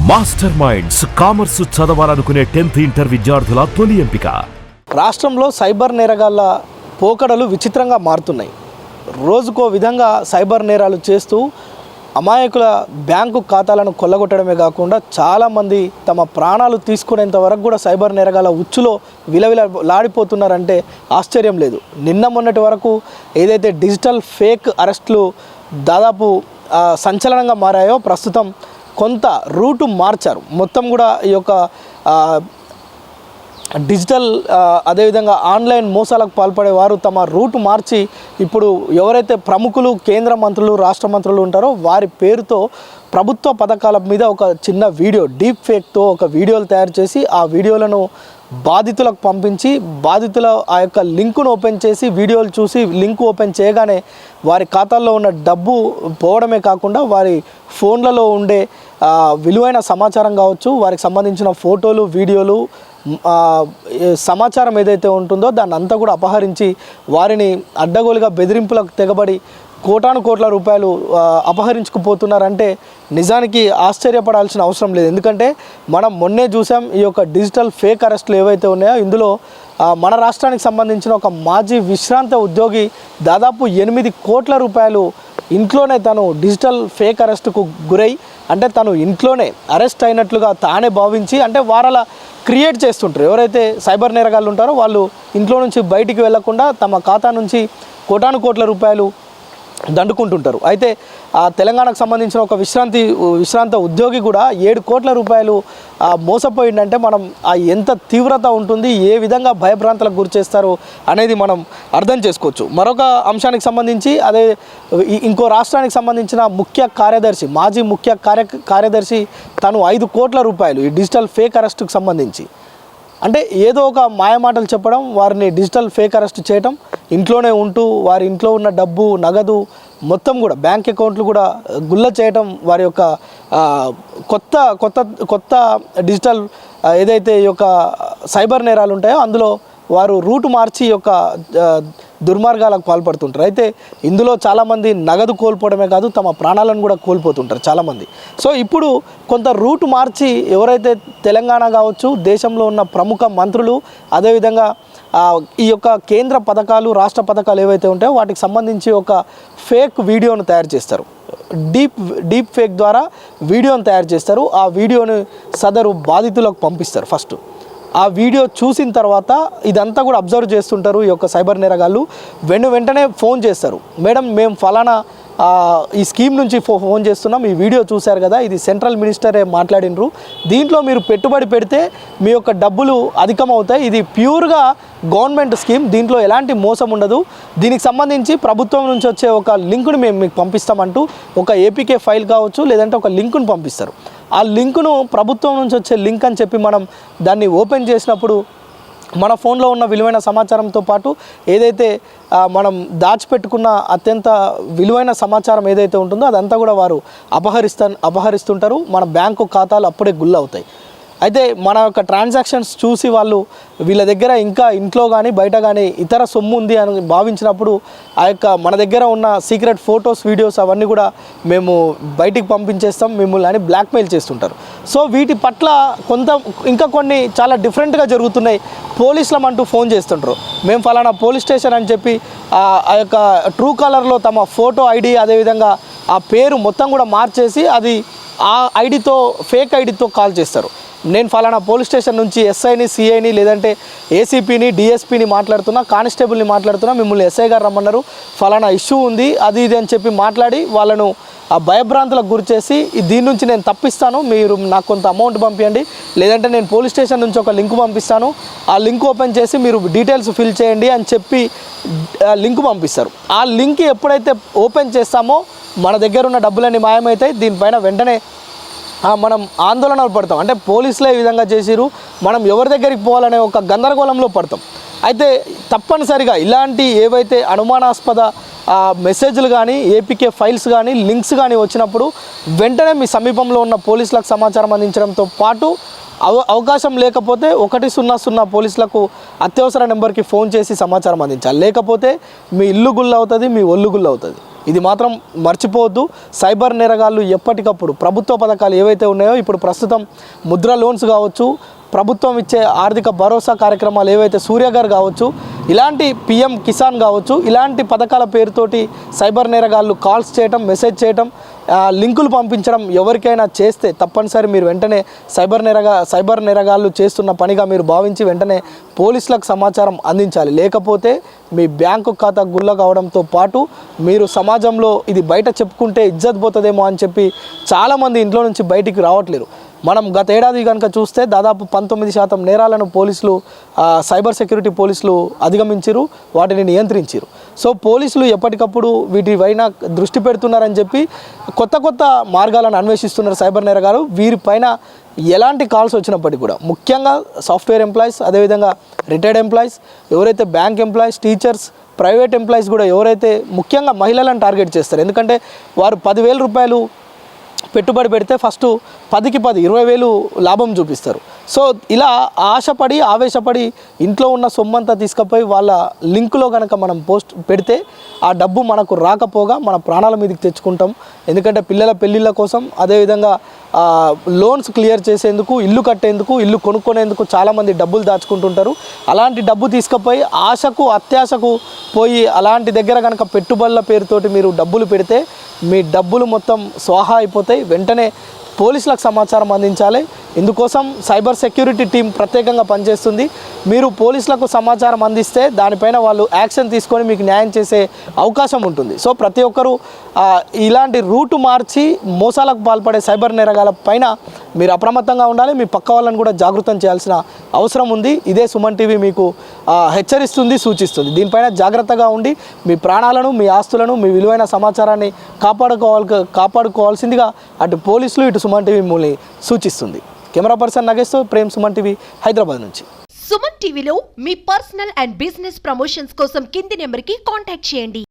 Master minds commerce చదవాలనుకునే 10th inter విద్యార్థుల తొలి ఎంపిక. రాష్ట్రంలో సైబర్ నేరగాళ్ల పోకడలు విచిత్రంగా మారుతున్నాయి. రోజుకో విధంగా సైబర్ నేరాలు చేస్తూ అమాయకుల బ్యాంకు ఖాతాలను కొల్లగొట్టడమే కాకుండా చాలామంది తమ ప్రాణాలు తీసుకునేంత వరకు కూడా సైబర్ నేరగాళ్ల ఉచ్చులో విలవిలలాడిపోతున్నారంటే ఆశ్చర్యం లేదు. నిన్న మొన్నటి వరకు ఏదైతే డిజిటల్ ఫేక్ అరెస్టులు దాదాపు సంచలనంగా మారాయో, ప్రస్తుతం కొంత రూటు మార్చారు. మొత్తం కూడా ఈ యొక్క డిజిటల్ అదేవిధంగా ఆన్లైన్ మోసాలకు పాల్పడే వారు తమ రూటు మార్చి ఇప్పుడు ఎవరైతే ప్రముఖులు, కేంద్ర మంత్రులు, రాష్ట్ర మంత్రులు ఉంటారో వారి పేరుతో ప్రభుత్వ పథకాల మీద ఒక చిన్న వీడియో, డీప్ ఫేక్తో ఒక వీడియోలు తయారు చేసి ఆ వీడియోలను బాధితులకు పంపించి బాధితుల ఆ యొక్క లింకును ఓపెన్ చేసి వీడియోలు చూసి లింక్ ఓపెన్ చేయగానే వారి ఖాతాల్లో ఉన్న డబ్బు పోవడమే కాకుండా వారి ఫోన్లలో ఉండే విలువైన సమాచారం కావచ్చు, వారికి సంబంధించిన ఫోటోలు, వీడియోలు, సమాచారం ఏదైతే ఉంటుందో దాన్ని అంతా కూడా అపహరించి వారిని అడ్డగోలుగా బెదిరింపులకు తెగబడి కోటాను కోట్ల రూపాయలు అపహరించుకుపోతున్నారంటే నిజానికి ఆశ్చర్యపడాల్సిన అవసరం లేదు. ఎందుకంటే మనం మొన్నే చూసాం ఈ యొక్క డిజిటల్ ఫేక్ అరెస్టులు ఏవైతే ఉన్నాయో ఇందులో మన రాష్ట్రానికి సంబంధించిన ఒక మాజీ విశ్రాంత ఉద్యోగి దాదాపు 8 కోట్ల రూపాయలు ఇంట్లోనే తను డిజిటల్ ఫేక్ అరెస్టుకు గురై, అంటే తను ఇంట్లోనే అరెస్ట్ అయినట్లుగా తానే భావించి, అంటే వారలా క్రియేట్ చేస్తుంటారు ఎవరైతే సైబర్ నేరగాళ్ళు ఉంటారో వాళ్ళు ఇంట్లో నుంచి బయటికి వెళ్లకుండా తమ ఖాతా నుంచి కోటాను కోట్ల రూపాయలు దండుకుంటుంటారు. అయితే ఆ తెలంగాణకు సంబంధించిన ఒక విశ్రాంత ఉద్యోగి కూడా 7 కోట్ల రూపాయలు మోసపోయిందంటే మనం ఎంత తీవ్రత ఉంటుంది, ఏ విధంగా భయభ్రాంతులకు గురి చేస్తారు అనేది మనం అర్థం చేసుకోవచ్చు. మరొక అంశానికి సంబంధించి అదే ఇంకో రాష్ట్రానికి సంబంధించిన మాజీ ముఖ్య కార్యదర్శి తను 5 కోట్ల రూపాయలు ఈ డిజిటల్ ఫేక్ అరెస్టుకు సంబంధించి, అంటే ఏదో ఒక మాయమాటలు చెప్పడం, వారిని డిజిటల్ ఫేక్ అరెస్ట్ చేయటం, ఇంట్లోనే ఉంటూ వారి ఇంట్లో ఉన్న డబ్బు, నగదు మొత్తం కూడా బ్యాంక్ అకౌంట్లు కూడా గుల్ల చేయటం, వారి యొక్క కొత్త డిజిటల్ ఏదైతే ఈ యొక్క సైబర్ నేరాలు ఉంటాయో అందులో వారు రూటు మార్చి యొక్క దుర్మార్గాలకు పాల్పడుతుంటారు. అయితే ఇందులో చాలామంది నగదు కోల్పోవడమే కాదు తమ ప్రాణాలను కూడా కోల్పోతుంటారు చాలామంది. సో ఇప్పుడు కొంత రూటు మార్చి ఎవరైతే తెలంగాణ కావచ్చు, దేశంలో ఉన్న ప్రముఖ మంత్రులు, అదేవిధంగా ఈ యొక్క కేంద్ర పథకాలు, రాష్ట్ర పథకాలు ఏవైతే ఉంటాయో వాటికి సంబంధించి ఒక ఫేక్ వీడియోను తయారు చేస్తారు. డీప్ ఫేక్ ద్వారా వీడియోను తయారు చేస్తారు. ఆ వీడియోని సదరు బాధితులకు పంపిస్తారు. ఫస్ట్ ఆ వీడియో చూసిన తర్వాత ఇదంతా కూడా అబ్జర్వ్ చేస్తుంటారు ఈ యొక్క సైబర్ నేరగాళ్ళు. వెంటనే ఫోన్ చేస్తారు, మేడం మేము ఫలానా ఈ స్కీమ్ నుంచి ఫోన్ చేస్తున్నాం, ఈ వీడియో చూశారు కదా, ఇది సెంట్రల్ మినిస్టరే మాట్లాడినరు, దీంట్లో మీరు పెట్టుబడి పెడితే మీ యొక్క డబ్బులు అధికమవుతాయి, ఇది ప్యూర్గా గవర్నమెంట్ స్కీమ్, దీంట్లో ఎలాంటి మోసం ఉండదు, దీనికి సంబంధించి ప్రభుత్వం నుంచి వచ్చే ఒక లింకును మేము మీకు పంపిస్తామంటూ ఒక ఏపీకే ఫైల్ కావచ్చు లేదంటే ఒక లింకును పంపిస్తారు. ఆ లింకును ప్రభుత్వం నుంచి వచ్చే లింక్ అని చెప్పి మనం దాన్ని ఓపెన్ చేసినప్పుడు మన ఫోన్లో ఉన్న విలువైన సమాచారంతో పాటు ఏదైతే మనం దాచిపెట్టుకున్న అత్యంత విలువైన సమాచారం ఏదైతే ఉంటుందో అదంతా కూడా వారు అపహరిస్తుంటారు. మన బ్యాంకు ఖాతాలు అప్పుడే గుల్లవుతాయి. అయితే మన యొక్క ట్రాన్సాక్షన్స్ చూసి వాళ్ళు వీళ్ళ దగ్గర ఇంకా ఇంట్లో కానీ బయట కానీ ఇతర సొమ్ము ఉంది అని భావించినప్పుడు ఆ యొక్క మన దగ్గర ఉన్న సీక్రెట్ ఫొటోస్, వీడియోస్ అవన్నీ కూడా మేము బయటికి పంపించేస్తాం మిమ్మల్ని అని బ్లాక్మెయిల్ చేస్తుంటారు. సో వీటి పట్ల ఇంకా కొన్ని చాలా డిఫరెంట్గా జరుగుతున్నాయి. పోలీసులమంటూ ఫోన్ చేస్తుంటారు, మేము ఫలానా పోలీస్ స్టేషన్ అని చెప్పి ఆ యొక్క ట్రూ కాలర్లో తమ ఫోటో, ఐడి, అదేవిధంగా ఆ పేరు మొత్తం కూడా మార్చేసి అది ఆ ఐడితో, ఫేక్ ఐడితో కాల్ చేస్తారు. నేను ఫలానా పోలీస్ స్టేషన్ నుంచి ఎస్ఐని, సిఐని లేదంటే ఏసీపీని, డిఎస్పీని మాట్లాడుతున్నా, కానిస్టేబుల్ని మాట్లాడుతున్నా, మిమ్మల్ని ఎస్ఐ గారు రమ్మన్నారు, ఫలానా ఇష్యూ ఉంది అది ఇది అని చెప్పి మాట్లాడి వాళ్ళను ఆ భయభ్రాంతులకు గురి చేసి దీని నుంచి నేను తప్పిస్తాను, మీరు నాకు కొంత అమౌంట్ పంపించండి, లేదంటే నేను పోలీస్ స్టేషన్ నుంచి ఒక లింక్ పంపిస్తాను, ఆ లింక్ ఓపెన్ చేసి మీరు డీటెయిల్స్ ఫిల్ చేయండి అని చెప్పి లింక్ పంపిస్తారు. ఆ లింక్ ఎప్పుడైతే ఓపెన్ చేస్తామో మన దగ్గర ఉన్న డబ్బులన్నీ మాయమవుతాయి. దీనిపైన వెంటనే మనం ఆందోళనలు పడతాం, అంటే పోలీసులే ఈ విధంగా చేసిరు, మనం ఎవరి దగ్గరికి పోవాలనే ఒక గందరగోళంలో పడతాం. అయితే తప్పనిసరిగా ఇలాంటి ఏవైతే అనుమానాస్పద మెసేజ్లు కానీ, ఏపీకే ఫైల్స్ కానీ, లింక్స్ కానీ వచ్చినప్పుడు వెంటనే మీ సమీపంలో ఉన్న పోలీసులకు సమాచారం అందించడంతో పాటు అవకాశం లేకపోతే 100 పోలీసులకు అత్యవసర నెంబర్కి ఫోన్ చేసి సమాచారం అందించాలి. లేకపోతే మీ ఇల్లు గుల్ల అవుతుంది, మీ ఒళ్ళు గుల్ల అవుతుంది. ఇది మాత్రం మర్చిపోవద్దు. సైబర్ నేరగాళ్ళు ఎప్పటికప్పుడు ప్రభుత్వ పథకాలు ఏవైతే ఉన్నాయో ఇప్పుడు ప్రస్తుతం ముద్ర లోన్స్ కావచ్చు, ప్రభుత్వం ఇచ్చే ఆర్థిక భరోసా కార్యక్రమాలు ఏవైతే సూర్య గారు కావచ్చు, ఇలాంటి పిఎం కిసాన్ కావచ్చు, ఇలాంటి పథకాల పేరుతోటి సైబర్ నేరగాళ్ళు కాల్స్ చేయటం, మెసేజ్ చేయటం, లింకులు పంపించడం ఎవరికైనా చేస్తే తప్పనిసరి మీరు వెంటనే సైబర్ నేరగాళ్ళు చేస్తున్న పనిగా మీరు భావించి వెంటనే పోలీసులకు సమాచారం అందించాలి. లేకపోతే మీ బ్యాంకు ఖాతా గుల్ల కావడంతో పాటు మీరు సమాజంలో ఇది బయట చెప్పుకుంటే ఇజ్జత్ పోతుందేమో అని చెప్పి చాలామంది ఇంట్లో నుంచి బయటికి రావట్లేరు. మనం గత ఏడాది కనుక చూస్తే దాదాపు 19% నేరాలను పోలీసులు సైబర్ సెక్యూరిటీ పోలీసులు అధిగమించారు, వాటిని నియంత్రించారు. సో పోలీసులు ఎప్పటికప్పుడు వీటిపైన దృష్టి పెడుతున్నారని చెప్పి కొత్త మార్గాలను అన్వేషిస్తున్నారు సైబర్ నేరగాలు. వీరిపైన ఎలాంటి కాల్స్ వచ్చినప్పటికీ కూడా ముఖ్యంగా సాఫ్ట్వేర్ ఎంప్లాయీస్, అదేవిధంగా రిటైర్డ్ ఎంప్లాయీస్, ఎవరైతే bank employees, teachers, private employees కూడా ఎవరైతే ముఖ్యంగా మహిళలను టార్గెట్ చేస్తారు. ఎందుకంటే వారు 10,000 రూపాయలు పెట్టుబడి పెడితే ఫస్ట్ 10కి 10 20,000 లాభం చూపిస్తారు. సో ఇలా ఆశపడి ఆవేశపడి ఇంట్లో ఉన్న సొమ్మంతా తీసుకుపోయి వాళ్ళ లింకులో కనుక మనం పోస్ట్ పెడితే ఆ డబ్బు మనకు రాకపోగా మన ప్రాణాల మీదకి తెచ్చుకుంటాం. ఎందుకంటే పిల్లల పెళ్ళిళ్ళ కోసం, అదేవిధంగా లోన్స్ క్లియర్ చేసేందుకు, ఇల్లు కట్టేందుకు, ఇల్లు కొనుక్కునేందుకు చాలామంది డబ్బులు దాచుకుంటుంటారు. అలాంటి డబ్బు తీసుకుపోయి ఆశకు అత్యాశకు పోయి అలాంటి దగ్గర కనుక పెట్టుబడుల పేరుతోటి మీరు డబ్బులు పెడితే మీ డబ్బులు మొత్తం స్వాహా అయిపోతాయి. వెంటనే పోలీసులకు సమాచారం అందించాలి. ఇందుకోసం సైబర్ సెక్యూరిటీ టీం ప్రత్యేకంగా పనిచేస్తుంది. మీరు పోలీసులకు సమాచారం అందిస్తే దానిపైన వాళ్ళు యాక్షన్ తీసుకొని మీకు న్యాయం చేసే అవకాశం ఉంటుంది. సో ప్రతి ఒక్కరూ ఇలాంటి రూటు మార్చి మోసాలకు పాల్పడే సైబర్ నేరగాల పైన మీరు అప్రమత్తంగా ఉండాలి. మీ పక్క వాళ్ళని కూడా జాగృతం చేయాల్సిన అవసరం ఉంది. ఇదే సుమన్ టీవీ మీకు హెచ్చరిస్తుంది, సూచిస్తుంది. దీనిపైన జాగ్రత్తగా ఉండి మీ ప్రాణాలను, మీ ఆస్తులను, మీ విలువైన సమాచారాన్ని కాపాడుకోవాల్సిందిగా అటు పోలీసులు, ఇటు సుమన్ టీవీ మిమ్మల్ని సూచిస్తుంది. కెమెరా పర్సన్ నగేష్తో ప్రేమ్, సుమన్ టీవీ, హైదరాబాద్ నుంచి. సుమన్ టీవీలో మీ పర్సనల్ అండ్ బిజినెస్ ప్రమోషన్స్ కోసం కింది నెంబర్కి కాంటాక్ట్ చేయండి.